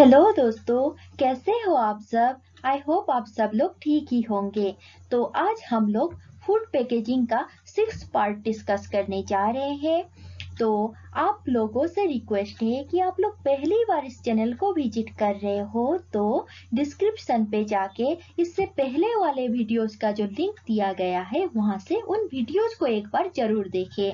Hello दोस्तों, कैसे हो आप सब। आई होप आप सब लोग ठीक ही होंगे। तो आज हम लोग फूड पैकेजिंग का 6th पार्ट डिस्कस करने जा रहे हैं। तो आप लोगों से रिक्वेस्ट है कि आप लोग पहली बार इस चैनल को विजिट कर रहे हो तो डिस्क्रिप्शन पे जाके इससे पहले वाले वीडियोस का जो लिंक दिया गया है वहां से उन वीडियोस को एक बार जरूर देखें।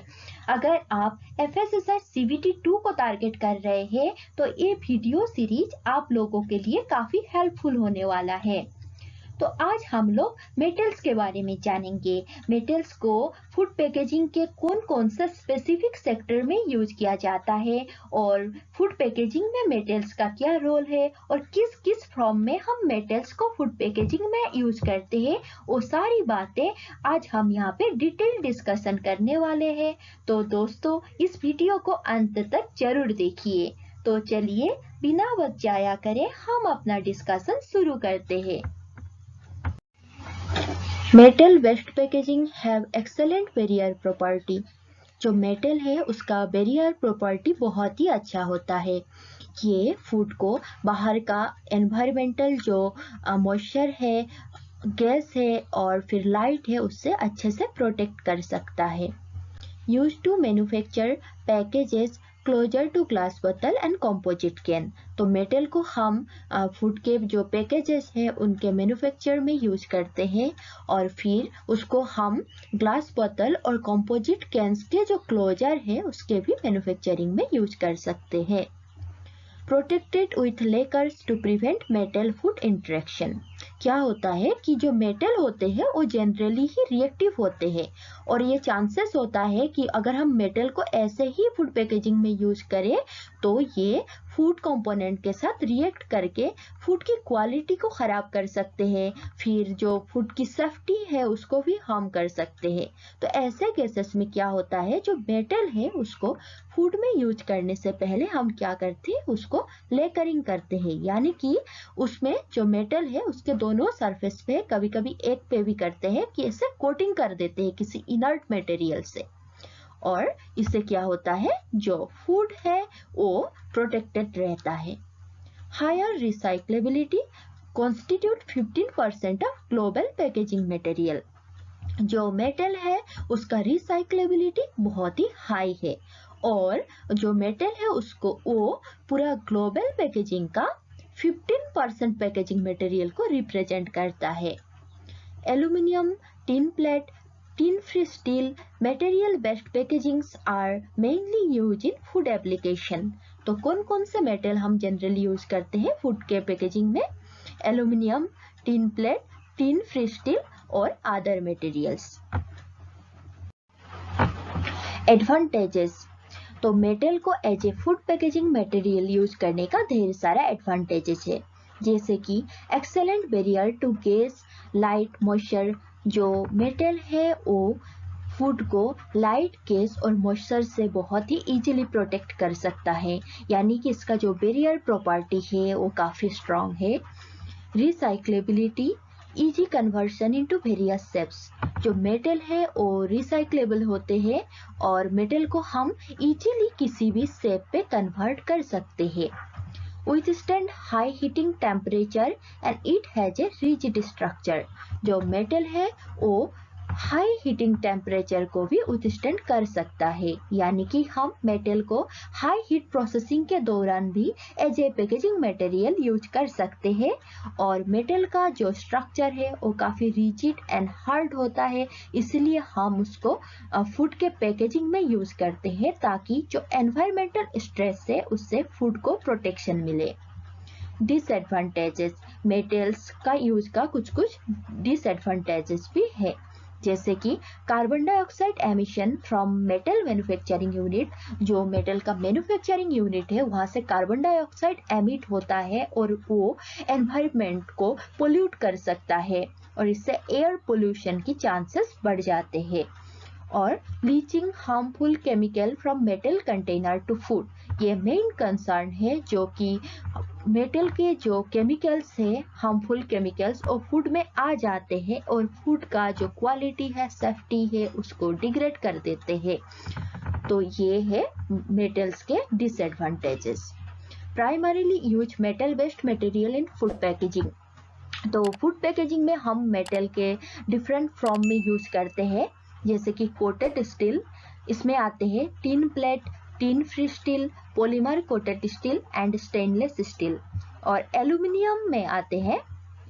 अगर आप FSSI CBT 2 को टारगेट कर रहे हैं तो ये वीडियो सीरीज आप लोगों के लिए काफी हेल्पफुल होने वाला है। तो आज हम लोग मेटल्स के बारे में जानेंगे। मेटल्स को फूड पैकेजिंग के कौन कौन से स्पेसिफिक सेक्टर में यूज किया जाता है और फूड पैकेजिंग में मेटल्स का क्या रोल है और किस किस फॉर्म में हम मेटल्स को फूड पैकेजिंग में यूज करते हैं, वो सारी बातें आज हम यहाँ पे डिटेल डिस्कशन करने वाले हैं। तो दोस्तों इस वीडियो को अंत तक जरूर देखिए। तो चलिए बिना वक्त जाया करे हम अपना डिस्कशन शुरू करते हैं। Metal waste packaging have excellent barrier property. जो मेटल है उसका बैरियर प्रॉपर्टी बहुत ही अच्छा होता है। ये फूड को बाहर का एनवायरमेंटल जो मॉइस्चर है, गैस है और फिर लाइट है उससे अच्छे से प्रोटेक्ट कर सकता है। Use to manufacture packages closure to glass बोतल एंड कंपोजिट कैन। तो मेटल को हम फूड के जो पैकेजेस हैं उनके मैन्युफैक्चर में यूज करते हैं और फिर उसको हम ग्लास बोतल और कंपोजिट कैन्स के जो क्लोजर है उसके भी मैन्युफैक्चरिंग में यूज कर सकते हैं। Protected with lacquers to prevent metal food interaction. क्या होता है कि जो मेटल होते हैं वो जनरली ही रिएक्टिव होते हैं और ये चांसेस होता है कि अगर हम मेटल को ऐसे ही फूड पैकेजिंग में यूज करें तो ये फूड कंपोनेंट के साथ रिएक्ट करके फूड की क्वालिटी को खराब कर सकते हैं, फिर जो फूड की सेफ्टी है उसको भी हार्म कर सकते हैं। तो ऐसे केसेस में क्या होता है, जो मेटल है उसको फूड में यूज करने से पहले हम क्या करते हैं, उसको लेकरिंग करते हैं, यानी कि उसमें जो मेटल है उसके दोनों सरफेस पे कभी कभी एक पे भी करते हैं कि इसे कोटिंग कर देते हैं किसी इनर्ट मटेरियल से। और इससे क्या होता है, जो फूड है वो प्रोटेक्टेड रहता है। Higher recyclability constitute 15% of global packaging material. जो मेटल है उसका रिसाइक्लेबिलिटी बहुत ही हाई है और जो मेटल है उसको वो पूरा ग्लोबल पैकेजिंग का 15% पैकेजिंग मटेरियल को रिप्रेजेंट करता है। Aluminium, tin plate, tin free steel material based packagings are mainly use in food application. तो कौन कौन से मेटल हम जनरली यूज करते हैं फूड के पैकेजिंग में? Aluminium, tin plate, tin free steel और अदर मटेरियल्स। एडवांटेजेस। तो मेटल को as a food packaging material use करने का ढेर सारा एडवांटेजेस है, जैसे कि excellent barrier to gas, light, moisture. जो मेटल है वो फूड को लाइट, गैस और मॉइस्चर से बहुत ही इजीली प्रोटेक्ट कर सकता है, यानी कि इसका जो बैरियर प्रॉपर्टी है वो काफी स्ट्रांग है। Recyclability, easy conversion into various shapes. जो मेटल है वो रिसाइक्लेबल होते हैं और मेटल को हम इजीली किसी भी शेप पे कन्वर्ट कर सकते हैं। withstand high heating temperature and it has a rigid structure। जो मेटल है वो हाई हीटिंग टेम्परेचर को भी withstand कर सकता है, यानी कि हम मेटल को हाई हीट प्रोसेसिंग के दौरान भी as a packaging material use कर सकते हैं। और मेटल का जो स्ट्रक्चर है वो काफी रिजिड एंड हार्ड होता है, इसलिए हम उसको फूड के पैकेजिंग में यूज करते हैं ताकि जो एनवायरमेंटल स्ट्रेस है उससे फूड को प्रोटेक्शन मिले। डिसएडवांटेजेस। मेटल्स का यूज का कुछ कुछ डिसएडवांटेजेस भी है, जैसे कि carbon dioxide emission from metal manufacturing unit. जो मेटल का मैन्युफैक्चरिंग यूनिट है वहां से कार्बन डाइऑक्साइड एमिट होता है और वो एनवायरनमेंट को पोल्यूट कर सकता है और इससे एयर पोल्यूशन की चांसेस बढ़ जाते हैं। और leaching harmful chemical from metal container to food, ये मेन कंसर्न है, जो कि मेटल के जो केमिकल्स है, हार्मफुल केमिकल्स, और फूड में आ जाते हैं और फूड का जो क्वालिटी है, सेफ्टी है, उसको डिग्रेड कर देते हैं। तो ये है मेटल्स के disadvantages. Primarily use metal based material in food packaging. तो फूड पैकेजिंग में हम मेटल के डिफरेंट फॉर्म में यूज करते हैं, जैसे कि कोटेड स्टील, इसमें आते हैं tin plate, tin free steel, polymer coated steel and stainless steel. और एल्यूमिनियम में आते हैं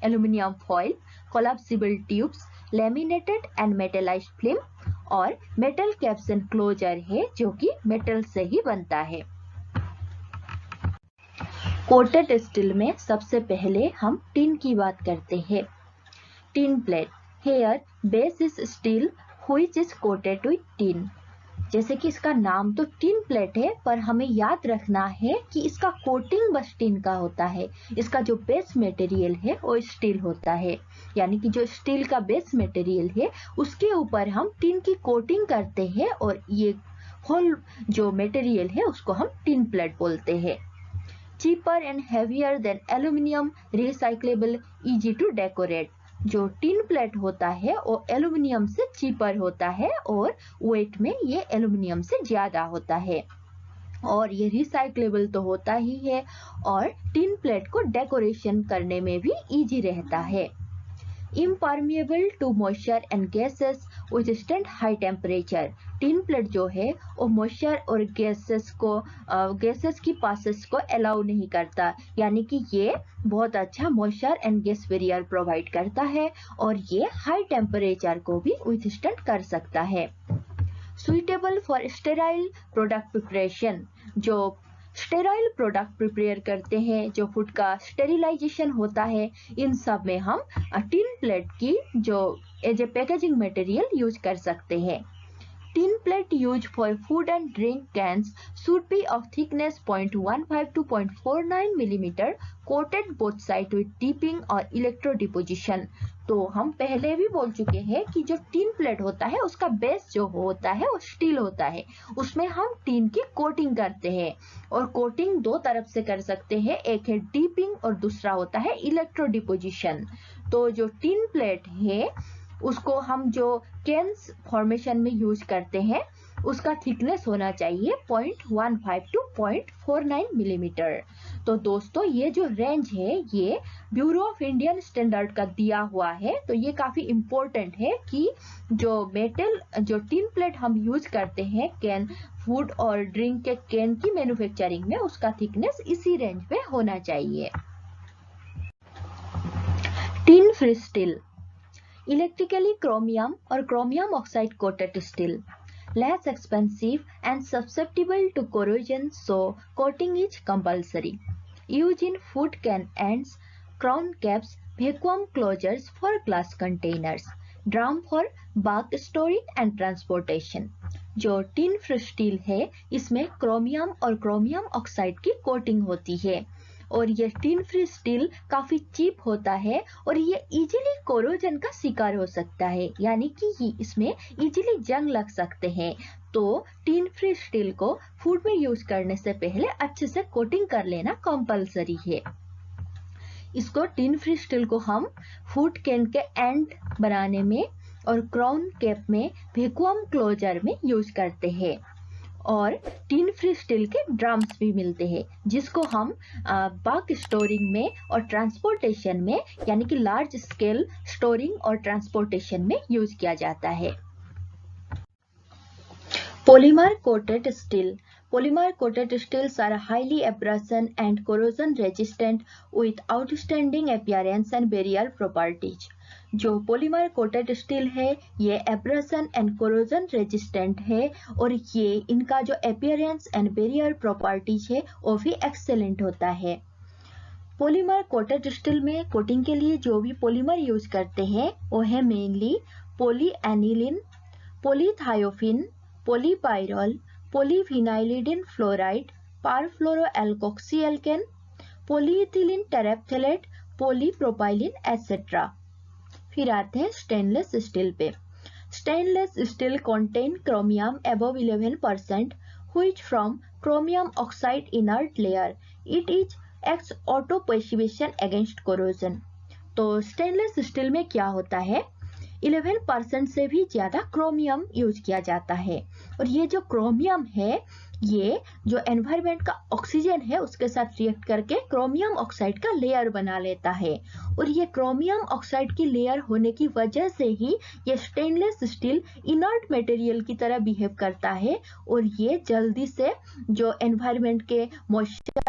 aluminium foil, collapsible tubes, laminated and metallized film और मेटल कैप्स एंड क्लोजर है जो कि मेटल से ही बनता है। कोटेड स्टील में सबसे पहले हम टिन की बात करते हैं। Tin plate, here base is steel which is coated with tin. जैसे कि इसका नाम तो टिन प्लेट है, पर हमें याद रखना है कि इसका कोटिंग बस टिन का होता है। इसका जो बेस मटेरियल है वो स्टील होता है, यानी कि जो स्टील का बेस मटेरियल है उसके ऊपर हम टिन की कोटिंग करते हैं और ये होल जो मटेरियल है उसको हम टिन प्लेट बोलते हैं। Cheaper and heavier than aluminium, recyclable, easy to decorate. जो टिन प्लेट होता है वो एल्यूमिनियम से चीपर होता है और वेट में ये एल्यूमिनियम से ज्यादा होता है, और ये रिसाइक्लेबल तो होता ही है और टिन प्लेट को डेकोरेशन करने में भी इजी रहता है। Impermeable to moisture and gases, withstand high temperature. Tin plate जो है वो मॉइस्चर और गैसेस की पासेस को अलाउ नहीं करता, यानी कि ये बहुत अच्छा moisture and gas barrier provide करता है और ये हाई टेम्परेचर को भी विथस्टैंड कर सकता है। Suitable for sterile product preparation, जो स्टेराइल प्रोडक्ट प्रिपेयर करते हैं, जो फूड का स्टेरिलाइजेशन होता है, इन सब में हम टिन प्लेट की जो as a packaging material use कर सकते हैं। Tin plate used for food and drink cans should be of thickness 0.15 to 0.49 mm, coated both sides with dipping or electro deposition। तो हम पहले भी बोल चुके हैं कि जो टिन प्लेट होता है उसका बेस जो होता है वो स्टील होता है, उसमें हम टिन की कोटिंग करते हैं और कोटिंग दो तरफ से कर सकते हैं, एक है डीपिंग और दूसरा होता है इलेक्ट्रो डिपोजिशन। तो जो टिन प्लेट है उसको हम जो कैन्स फॉर्मेशन में यूज करते हैं उसका थिकनेस होना चाहिए 0.15 टू 0.49 मिलीमीटर। तो दोस्तों ये जो रेंज है ये ब्यूरो ऑफ इंडियन स्टैंडर्ड का दिया हुआ है, तो ये काफी इम्पोर्टेंट है कि जो टिन प्लेट हम यूज करते हैं कैन, फूड और ड्रिंक के कैन की मैन्युफैक्चरिंग में, उसका थिकनेस इसी रेंज में होना चाहिए। Tin free steel, electrically chromium और chromium oxide coated steel, less expensive and susceptible to corrosion, so coating is compulsory. Used in food can ends, crown caps, vacuum closures for glass containers, drum for bulk storage and transportation। जो tin free steel है इसमें chromium और chromium oxide की coating होती है और ये tin free steel काफी चीप होता है और ये इजीली कोरोजन का शिकार हो सकता है, यानी कि इसमें इजीली जंग लग सकते हैं। तो टिन फ्री स्टील को फूड में यूज करने से पहले अच्छे से कोटिंग कर लेना कंपलसरी है। इसको टिन फ्री स्टील को हम फूड कैन के एंड बनाने में और क्राउन कैप में वैक्यूम क्लोजर में यूज करते हैं और टिन फ्री स्टील के ड्रम्स भी मिलते हैं जिसको हम बल्क स्टोरिंग में और ट्रांसपोर्टेशन में, यानी कि लार्ज स्केल स्टोरिंग और ट्रांसपोर्टेशन में यूज किया जाता है। Polymer coated steel. Polymer coated steels are highly abrasion and corrosion resistant with outstanding appearance and barrier properties. जो पॉलीमर कोटेड स्टील है ये एब्रेशन एंड कोरोजन रेजिस्टेंट है और ये इनका जो अपीयरेंस एंड बैरियर प्रॉपर्टीज है वो भी एक्सेलेंट होता है। पॉलीमर कोटेड स्टील में कोटिंग के लिए जो भी पॉलीमर यूज करते हैं वो है mainly polyaniline, polythiophene, polypyrrole, polyvinylidene fluoride, perfluoroalkoxy alkane, polyethylene terephthalate, polypropylene etcetera. फिर आते हैं स्टेनलेस स्टील पे। Stainless steel contain chromium above 11% which from chromium oxide inert layer. It is acts auto passivation against corrosion। तो stainless steel में क्या होता है, 11% से भी ज्यादा क्रोमियम यूज किया जाता है और ये जो क्रोमियम है ये जो एनवायरनमेंट का ऑक्सीजन है उसके साथ रिएक्ट करके क्रोमियम ऑक्साइड का लेयर बना लेता है, और ये क्रोमियम ऑक्साइड की लेयर होने की वजह से ही ये स्टेनलेस स्टील इनर्ट मटेरियल की तरह बिहेव करता है, और ये जल्दी से जो एनवायरनमेंट के मॉइस्चर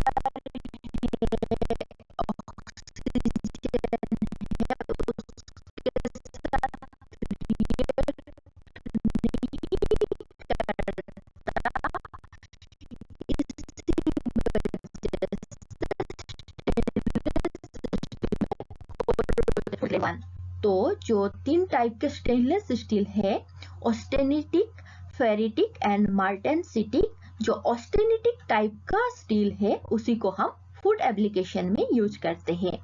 तो जो 3 टाइप के स्टेनलेस स्टील है, ऑस्टेनिटिक, फेरिटिक एंड मार्टेनसिटिक, जो ऑस्टेनिटिक टाइप का स्टील है उसी को हम फूड एप्लीकेशन में यूज करते हैं।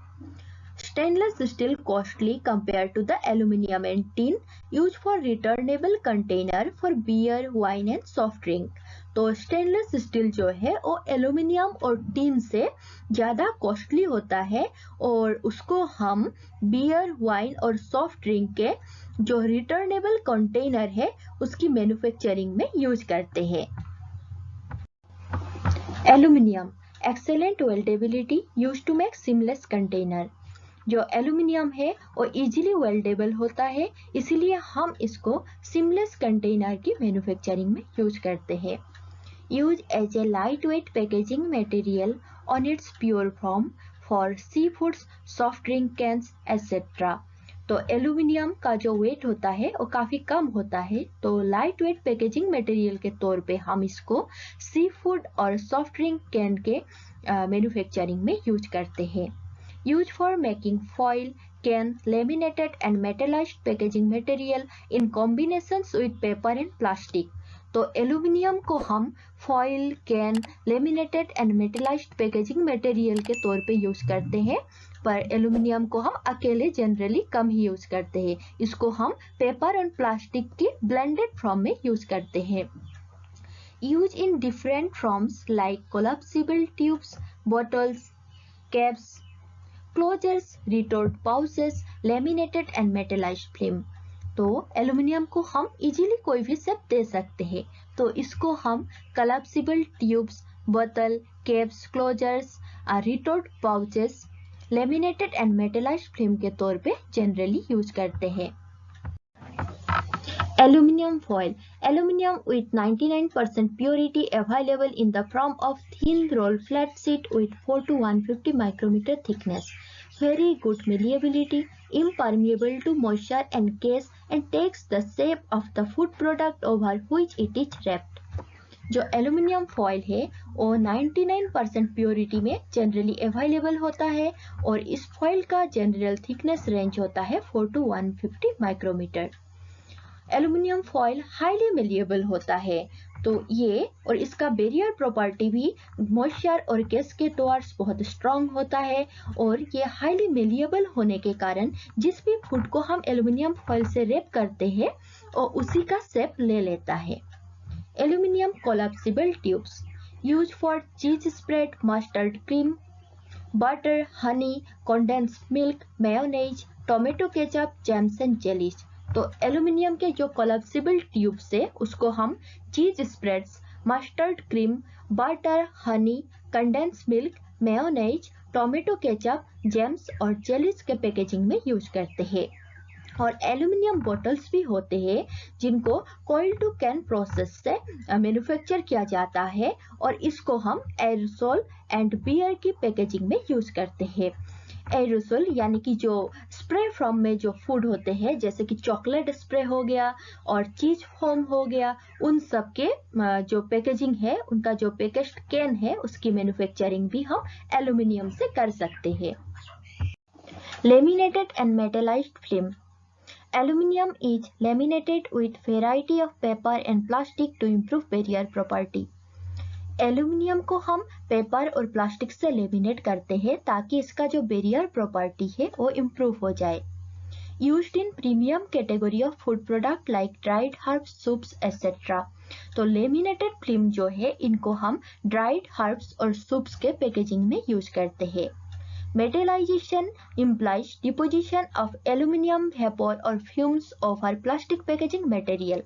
Stainless steel costly compared to the aluminum and tin used for returnable container for beer, wine and soft drink। तो स्टेनलेस स्टील जो है वो एल्यूमिनियम और टिन से ज़्यादा कॉस्टली होता है, और उसको हम बियर, वाइन और सॉफ्ट ड्रिंक के जो रिटर्नेबल कंटेनर है उसकी मैन्युफैक्चरिंग में यूज करते हैं। Aluminium excellent weldability use to make seamless container. जो एल्यूमिनियम है वो इजीली वेल्डेबल होता है, इसीलिए हम इसको सीमलेस कंटेनर की मैन्युफैक्चरिंग में यूज करते हैं। Use as a light weight packaging material on its pure form for sea foods, soft drink cans etcetera. तो एल्यूमिनियम का जो वेट होता है वो काफ़ी कम होता है, तो लाइट वेट पैकेजिंग मटेरियल के तौर पे हम इसको सी फूड और सॉफ्ट ड्रिंक कैन के मैन्युफैक्चरिंग में यूज करते हैं। Used for making foil, can, laminated and metallized packaging material in combinations with paper and plastic। तो एल्यूमिनियम को हम foil, can, laminated and metallized packaging material के तौर पे यूज करते हैं, पर एल्यूमिनियम को हम अकेले जनरली कम ही यूज करते हैं, इसको हम पेपर और प्लास्टिक की ब्लेंडेड फॉर्म में यूज करते हैं। Use in different forms like collapsible tubes, bottles, caps, closures, retort pouches, laminated and metallized film. तो एल्यूमिनियम को हम इजीली कोई भी शेप दे सकते हैं, तो इसको हम कोलैप्सिबल ट्यूब्स, बोतल, caps, closures, retort pouches, laminated and metallized film के तौर पे जनरली यूज करते हैं। Aluminium foil. Aluminium with 99% purity available in the form of thin roll flat sheet with 4 to 150 micrometer thickness. Very good malleability, impermeable to moisture and gas, and takes the shape of the food product over which it is wrapped। जो aluminium foil है वो 99% purity में generally available होता है, और इस foil का general thickness range होता है 4 to 150 micrometer. Aluminium foil highly malleable होता है, तो ये और इसका बैरियर प्रॉपर्टी भी मॉइस्चर और गैस के टुवर्ड्स बहुत स्ट्रांग होता है, और ये हाईली मेलिएबल होने के कारण जिस भी फूड को हम एल्यूमिनियम फॉयल से रैप करते हैं और उसी का शेप ले लेता है। Aluminium collapsible tubes use for cheese spread, mustard cream, butter, honey, condensed milk, mayonnaise, tomato ketchup, jams and jellies. तो एल्यूमिनियम के जो कोलैप्सिबल ट्यूब से उसको हम cheese spreads, mustard cream, butter, honey, condense milk, mayonnaise, tomato ketchup, jams और jellies के packaging में use करते हैं। और एल्यूमिनियम बोटल्स भी होते हैं जिनको कॉइल टू कैन प्रोसेस से मैन्युफैक्चर किया जाता है, और इसको हम एरोसोल एंड बियर की पैकेजिंग में यूज करते हैं। एरोसोल यानी कि जो स्प्रे फॉर्म में जो फूड होते हैं, जैसे कि चॉकलेट स्प्रे हो गया और चीज फोम हो गया, उन सब के जो पैकेजिंग है, उनका जो पैकेज्ड कैन है उसकी मैन्युफैक्चरिंग भी हम एल्यूमिनियम से कर सकते हैं। Laminated and metallized film. Aluminium is laminated with variety of paper and plastic to improve barrier property। Aluminium को हम पेपर और प्लास्टिक से लेमिनेट करते हैं ताकि इसका जो बैरियर प्रॉपर्टी है वो इम्प्रूव हो जाए। Used in premium category of food product like dried herbs, soups etcetera. तो लेमिनेटेड फिल्म जो है इनको हम ड्राइड हर्ब्स और सूप्स के पैकेजिंग में यूज करते हैं। Metallization implies deposition of aluminum vapor or fumes over plastic packaging material।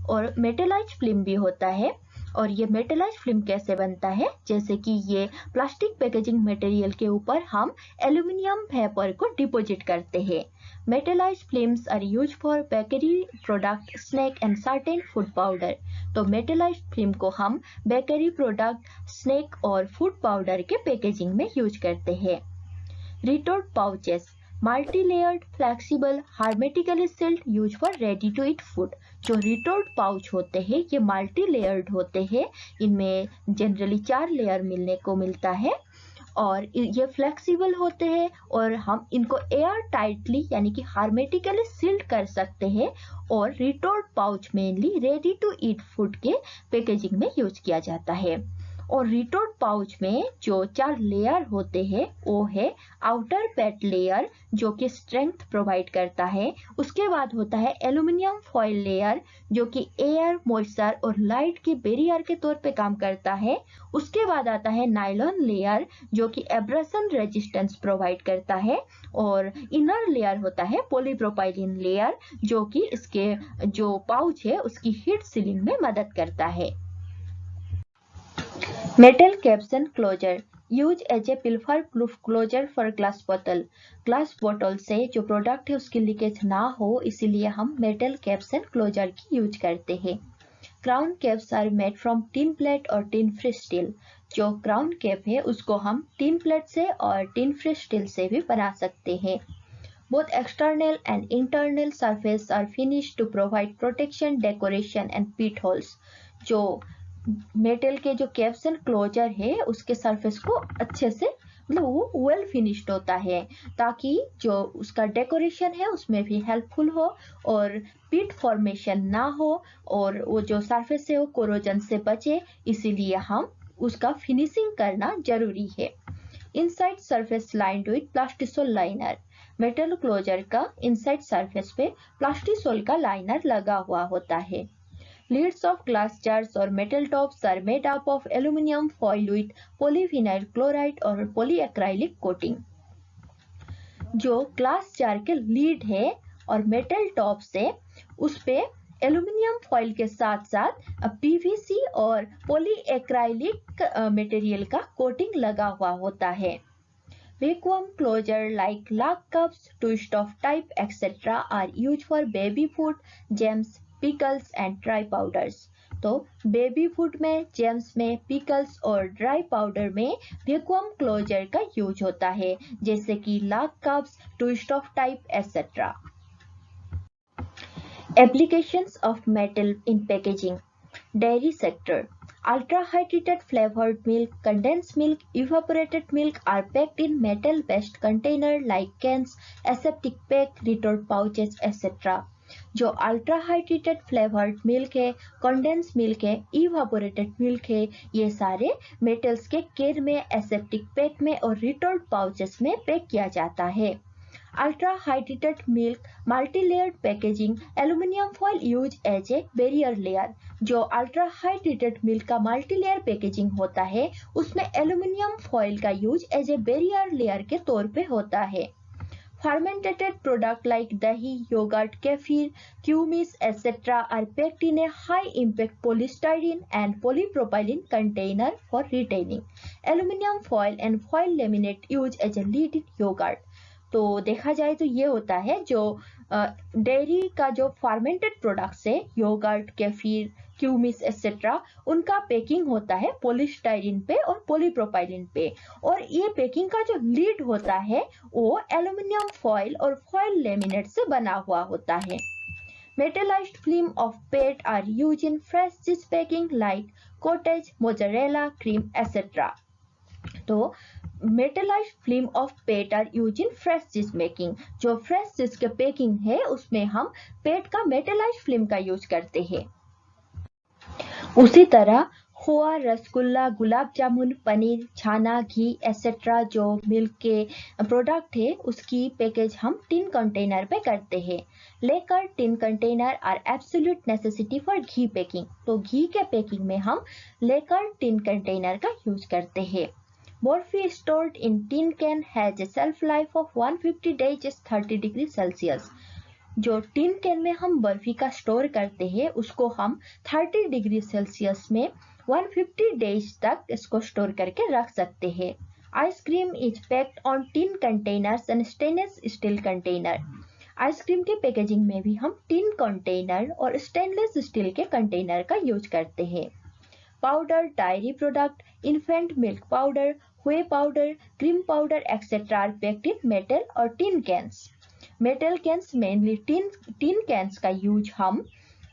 और मेटलाइज्ड फिल्म भी होता है और ये मेटलाइज्ड फिल्म कैसे बनता है, जैसे कि ये प्लास्टिक पैकेजिंग मटेरियल के ऊपर हम एल्यूमिनियम वेपर को डिपॉजिट करते हैं। Metallized films are used for bakery product, snack and certain food powder. तो मेटलाइज्ड फिल्म को हम बेकरी प्रोडक्ट, स्नैक और फूड पाउडर के पैकेजिंग में यूज करते हैं। Retort pouches, multi layered, flexible, hermetically sealed, use for ready to eat food. जो retort pouch होते हैं ये मल्टी लेयर्ड होते हैं, इनमें जनरली 4 लेयर मिलने को मिलता है और ये फ्लेक्सिबल होते हैं और हम इनको एयर टाइटली यानी कि हार्मेटिकली सील्ड कर सकते हैं। और retort pouch mainly ready to eat food के पैकेजिंग में यूज किया जाता है। और रिटोर्ट पाउच में जो 4 लेयर होते हैं वो है आउटर पैड लेयर जो कि स्ट्रेंथ प्रोवाइड करता है। उसके बाद होता है एल्यूमिनियम फॉइल लेयर जो कि एयर, मॉइस्चर और लाइट के बैरियर के तौर पे काम करता है। उसके बाद आता है नायलॉन लेयर जो कि एब्रेशन रेजिस्टेंस प्रोवाइड करता है। और इनर लेयर होता है पॉलीप्रोपाइलिन लेयर जो कि इसके जो पाउच है उसकी हीट सीलिंग में मदद करता है। Metal caps and closure, use as a pilfer proof closure for glass बोतल। ग्लास बोतल से जो प्रोडक्ट है उसकी लीकेज ना हो इसीलिए हम मेटल कैप्स एंड क्लोजर की यूज करते हैं। Crown caps are made from tin plate और टिन फ्री स्टील। जो क्राउन कैप है उसको हम टिन प्लेट से और टिन फ्री स्टील से भी बना सकते हैं। Both external and internal surface are finished to provide protection, decoration and pit holes. जो मेटल के जो कैप्स एंड क्लोजर है उसके सरफेस को अच्छे से मतलब वो वेल फिनिश्ड होता है ताकि जो उसका डेकोरेशन है उसमें भी हेल्पफुल हो और पिट फॉर्मेशन ना हो और वो जो सरफेस है वो कोरोजन से बचे, इसीलिए हम उसका फिनिशिंग करना जरूरी है। Inside surface lined with plastisol liner. Metal closure का इनसाइड सरफेस पे प्लास्टिसोल का लाइनर लगा हुआ होता है। Lids of glass jars or metal tops are made up of aluminum foil with polyvinyl chloride और polyacrylic coating. जो ग्लास जार के लीड है और मेटल टॉप से उस पे एल्यूमिनियम फॉइल के साथ साथ पीवीसी और पॉलीएक्राइलिक मटेरियल का कोटिंग लगा हुआ होता है। Vacuum closure like lock cups, twist of type, etc. are used for baby food, jams, pickles and dry powders. तो बेबी फूड में, जेम्स में, पिकल्स और ड्राई पाउडर में वैक्यूम क्लोजर का यूज होता है जैसे कि lock cups, twist of type etcetera. Applications of metal in packaging. Dairy sector, ultra high treated flavored milk, condensed milk, evaporated milk are packed in metal based container like cans, aseptic pack, retort pouches, etc. जो ultra high treated flavoured milk है, condense milk है, evaporated milk है, ये सारे metals के केन में, aseptic pack में और रिटोर्ट पाउचेस में पैक किया जाता है। Ultra high treated milk, multi layered packaging, aluminium foil use as a barrier layer. जो अल्ट्रा हाई ट्रीटेड मिल्क का मल्टी लेयर पैकेजिंग होता है उसमें एल्यूमिनियम फॉइल का use as a barrier layer के तौर पे होता है। Fermented product like dahi, yogurt, kefir, kumis, etc. are packed in a high-impact polystyrene and polypropylene container for retaining. Aluminium foil and foil laminate used as a lid in yogurt. तो देखा जाए तो ये होता है जो डेयरी का जो फर्मेंटेड प्रोडक्ट्स है, योगर्ट, केफिर, क्यूमिस एक्सेट्रा, उनका पैकिंग होता है पॉलीस्टाइरीन पे और पॉलीप्रोपाइलिन पे और ये पैकिंग का जो लीड होता है वो एल्यूमिनियम फॉइल और फॉइल लेमिनेट से बना हुआ होता है। Metallized film of PET are used in fresh cheese packing like cottage, mozzarella, cream, etc. तो metallized film of PET are use in fresh cheese making. जो फ्रेश चीज के packing है उसमें हम पेट का मेटलाइज्ड फिल्म का यूज करते हैं। उसी तरह खोआ, रसगुल्ला, गुलाब जामुन, पनीर, छाना, घी एक्सेट्रा जो मिल्क के प्रोडक्ट है उसकी पैकेज हम टिन कंटेनर पे करते हैं। लेकर tin container are absolute necessity for ghee packing. तो घी के पैकिंग में हम लेकर टिन कंटेनर का यूज करते हैं। Börfi stored in tin can has a shelf life of 150 days at 30 degree Celsius. जो टिन कैन में हम बर्फी का स्टोर करते हैं उसको हम 30 डिग्री सेल्सियस में 150 डेज तक इसको स्टोर करके रख सकते हैं। Ice cream is packed on tin containers and stainless steel container. Ice cream के पैकेजिंग में भी हम टिन कंटेनर और स्टेनलेस स्टील के कंटेनर का यूज करते हैं। Powder, dairy product, infant milk powder, whey powder, cream powder etcetera are packed in metal और tin cans. Metal cans mainly tin cans का यूज हम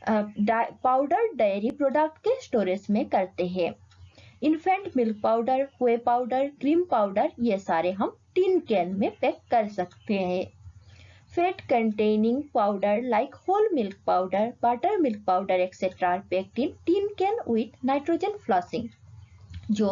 पाउडर, डायरी प्रोडक्ट के स्टोरेज में करते हैं। Infant milk powder, whey powder, cream powder ये सारे हम टिन कैन में पैक कर सकते हैं। Fat containing powder like whole milk powder, buttermilk powder etc. are packed in tin can with nitrogen flossing. जो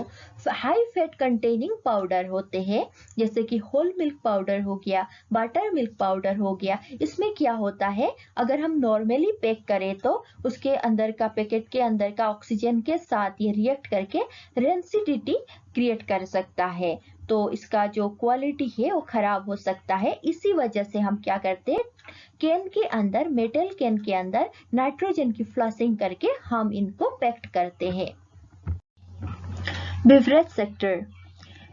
हाई फैट कंटेनिंग पाउडर होते हैं जैसे कि होल मिल्क पाउडर हो गया, बटर मिल्क पाउडर हो गया, इसमें क्या होता है अगर हम नॉर्मली पैक करें तो उसके अंदर का पैकेट के अंदर का ऑक्सीजन के साथ ये रिएक्ट करके रेंसिडिटी क्रिएट कर सकता है, तो इसका जो क्वालिटी है वो खराब हो सकता है। इसी वजह से हम क्या करते हैं कैन के अंदर, मेटल कैन के अंदर नाइट्रोजन की फ्लशिंग करके हम इनको पैक्ड करते हैं। Beverage sector.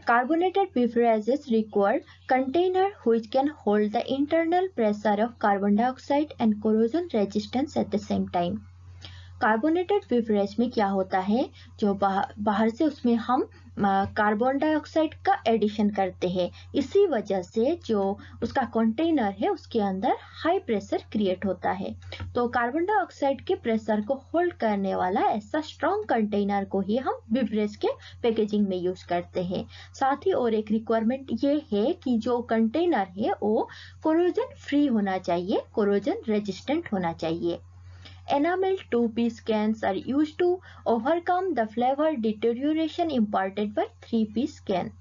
Carbonated beverages require container which can hold the internal pressure of carbon dioxide and corrosion resistance at the same time. Carbonated beverage में क्या होता है जो बाहर से उसमें हम कार्बन डाइऑक्साइड का एडिशन करते हैं, इसी वजह से जो उसका कंटेनर है उसके अंदर हाई प्रेशर क्रिएट होता है। तो कार्बन डाइऑक्साइड के प्रेशर को होल्ड करने वाला ऐसा स्ट्रॉन्ग कंटेनर को ही हम बेवरेज के पैकेजिंग में यूज करते हैं। साथ ही और एक रिक्वायरमेंट ये है कि जो कंटेनर है वो कोरोजन फ्री होना चाहिए, कोरोजन रेजिस्टेंट होना चाहिए। Enamel 2-piece cans are used to overcome the flavor deterioration imparted by 3-piece can.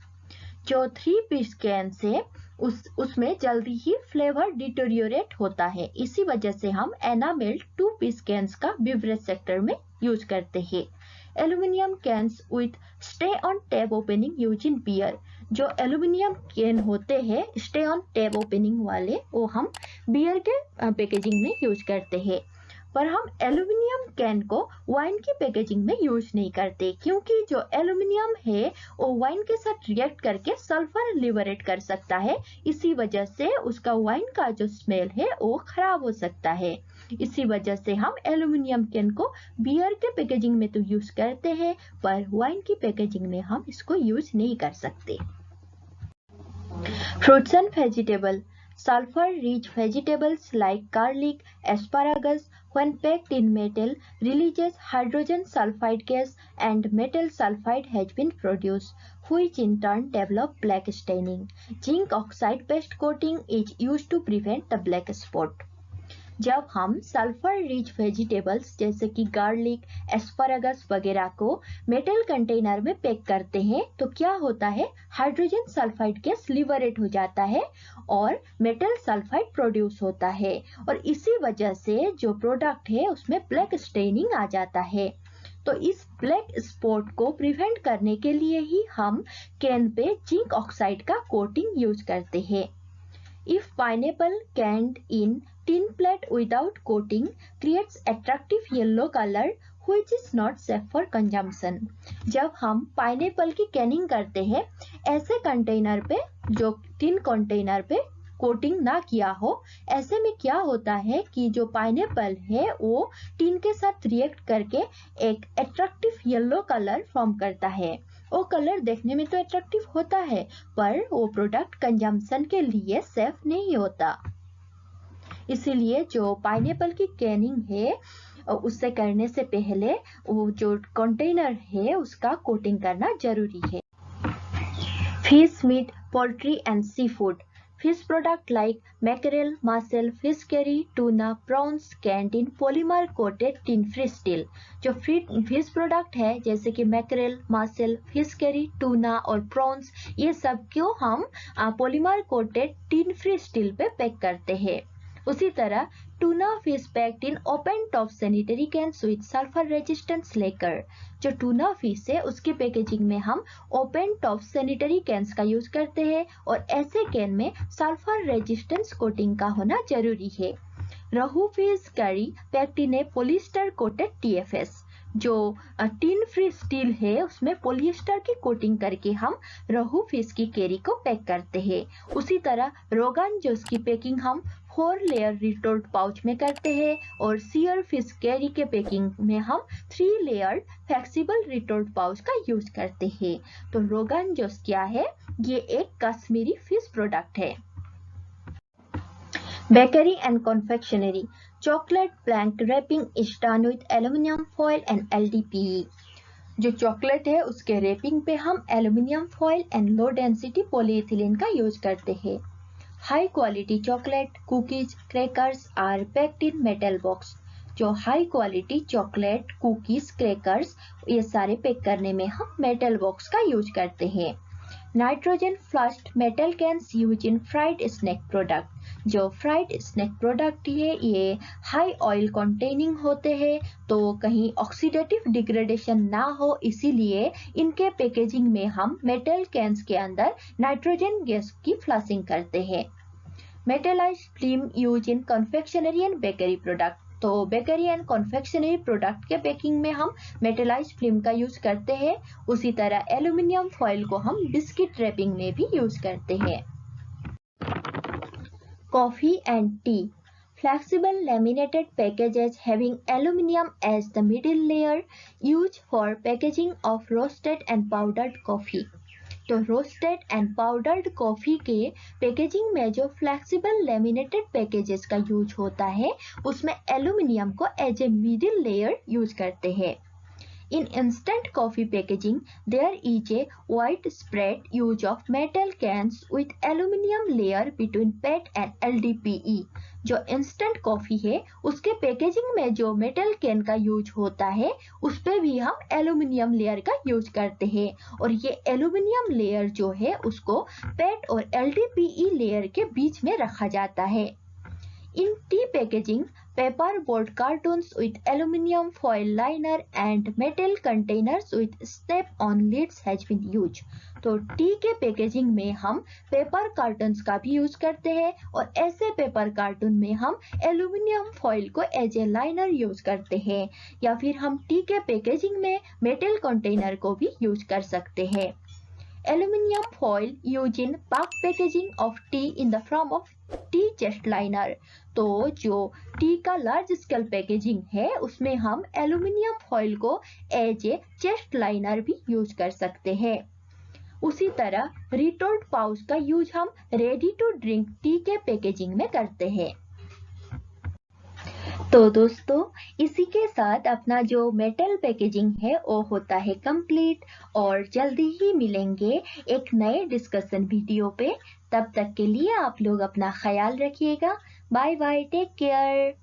जो 3-piece can है उसमें जल्दी ही फ्लेवर डिटोरियोरेट होता है, इसी वजह से हम एनामेल 2-piece cans का बेवरेज सेक्टर में यूज करते हैं। Aluminium cans with stay on tab opening use in beer. जो एल्यूमिनियम कैन होते हैं स्टे ऑन टैब ओपनिंग वाले वो हम बियर के पैकेजिंग में यूज करते हैं, पर हम एल्यूमिनियम कैन को वाइन की पैकेजिंग में यूज नहीं करते क्योंकि जो एल्यूमिनियम है वो वाइन के साथ रिएक्ट करके सल्फर लिबरेट कर सकता है, इसी वजह से उसका वाइन का जो स्मेल है वो खराब हो सकता है। इसी वजह से हम एल्यूमिनियम कैन को बियर के पैकेजिंग में तो यूज करते हैं पर वाइन की पैकेजिंग में हम इसको यूज नहीं कर सकते। Fruits and vegetable. Sulfur rich vegetables like garlic, asparagus when packed in metal releases hydrogen sulfide gas and metal sulfide has been produced, which in turn develop black staining. Zinc oxide paste coating is used to prevent the black spot. जब हम sulphur rich vegetables जैसे कि garlic, asparagus वगैरह को metal container में pack करते हैं तो क्या होता है हाइड्रोजन सल्फाइड गैस लिबरेट हो जाता है और मेटल सल्फाइड प्रोड्यूस होता है और इसी वजह से जो प्रोडक्ट है उसमें ब्लैक स्टेनिंग आ जाता है। तो इस ब्लैक स्पॉट को प्रिवेंट करने के लिए ही हम कैन पे जिंक ऑक्साइड का कोटिंग यूज करते हैं। If pineapple canned in tin plate without coating creates attractive yellow color which is not safe for consumption. जब हम पाइनएप्पल की कैनिंग करते हैं ऐसे कंटेनर पे जो टिन कंटेनर पे कोटिंग ना किया हो, ऐसे में क्या होता है कि जो पाइनएप्पल है वो टिन के साथ रिएक्ट करके एक अट्रैक्टिव येलो कलर फॉर्म करता है। वो कलर देखने में तो अट्रैक्टिव होता है पर वो प्रोडक्ट कंजम्पशन के लिए सेफ नहीं होता। इसीलिए जो पाइनएप्पल की कैनिंग है उससे करने से पहले वो जो कंटेनर है उसका कोटिंग करना जरूरी है। Fish, meat, poultry and sea food. Fish product like mackerel, mussel, fish curry, tuna, prawns canned in polymer coated tin-free steel. जो फिश प्रोडक्ट है जैसे कि mackerel, muscle, fish curry, tuna और प्रॉन्स ये सब को हम polymer coated tin free steel पे पैक करते हैं। उसी तरह tuna fish packed in open top sanitary cans with sulphur resistance लेकर। जो टूना फिश है उसकी पैकेजिंग में हम ओपन टॉप सैनिटरी कैन्स का यूज करते हैं और ऐसे कैन में सल्फर रेजिस्टेंस कोटिंग का होना जरूरी है। रहू fish curry packed in A polyester coated TFS. जो टिन फ्री स्टील है उसमें पॉलिएस्टर की कोटिंग करके हम रोहू फिश की कैरी को पैक करते हैं। उसी तरह रोगन जोश की पैकिंग हम 4 लेयर रिटोर्ट पाउच में करते हैं और सीयर फिश कैरी के पैकिंग में हम 3 लेयर फ्लेक्सिबल रिटोर्ट पाउच का यूज करते हैं। तो रोगन जोश क्या है? ये एक कश्मीरी फिश प्रोडक्ट है। Bakery and confectionery. Chocolate blank wrapping is done with aluminum foil and LDPE. जो चॉकलेट है उसके रैपिंग पे हम aluminium foil and low density polyethylene का यूज करते हैं। High quality chocolate, cookies, crackers are packed in metal box. जो high quality chocolate, cookies, crackers ये सारे पैक करने में हम मेटल बॉक्स का यूज करते हैं। Nitrogen flushed metal cans use in fried snack product. जो फ्राइड स्नैक प्रोडक्ट है ये हाई ऑयल कंटेनिंग होते हैं, तो कहीं ऑक्सीडेटिव डिग्रेडेशन ना हो इसीलिए इनके पैकेजिंग में हम मेटल कैन्स के अंदर नाइट्रोजन गैस की फ्लशिंग करते हैं। Metallized film use in confectionery and bakery product. तो बेकरी एंड कॉन्फेक्शनरी प्रोडक्ट के पैकिंग में हम मेटलाइज्ड फिल्म का यूज करते हैं। उसी तरह एल्यूमिनियम फॉइल को हम बिस्किट रैपिंग में भी यूज करते हैं। Coffee and tea. Flexible laminated packages having aluminum as the middle layer used for packaging of roasted and powdered coffee. तो रोस्टेड एंड पाउडर्ड कॉफी के पैकेजिंग में जो फ्लेक्सिबल लेमिनेटेड पैकेजेस का use होता है उसमें एल्यूमिनियम को as a middle layer use करते हैं। In instant coffee packaging, there is a widespread use of metal cans with aluminum layer between PET and LDPE. जो इंस्टेंट कॉफी है उसके पैकेजिंग में जो मेटल कैन का यूज होता है उस पे भी हम एल्यूमिनियम लेयर का यूज करते हैं और ये एल्यूमिनियम लेयर जो है उसको पेट और LDPE लेयर के बीच में रखा जाता है। In tea packaging, paperboard cartons with aluminum foil liner and metal containers with step-on lids has been used. तो टी के पैकेजिंग में हम पेपर कार्टन्स का भी यूज करते हैं और ऐसे पेपर कार्टून में हम एल्यूमिनियम फॉइल को एज ए लाइनर यूज करते हैं या फिर हम टी के पैकेजिंग में मेटल कंटेनर को भी यूज कर सकते हैं। Aluminium foil used in bulk packaging of tea in the form of tea chest liner. तो जो टी का लार्ज स्केल पैकेजिंग है उसमें हम एल्यूमिनियम फॉइल को एज ए चेस्ट लाइनर भी यूज कर सकते हैं। उसी तरह रिटोर्ट पाउच का यूज हम रेडी टू ड्रिंक टी के पैकेजिंग में करते हैं। तो दोस्तों इसी के साथ अपना जो मेटल पैकेजिंग है वो होता है कंप्लीट और जल्दी ही मिलेंगे एक नए डिस्कशन वीडियो पे। तब तक के लिए आप लोग अपना ख्याल रखिएगा। Bye bye, take care.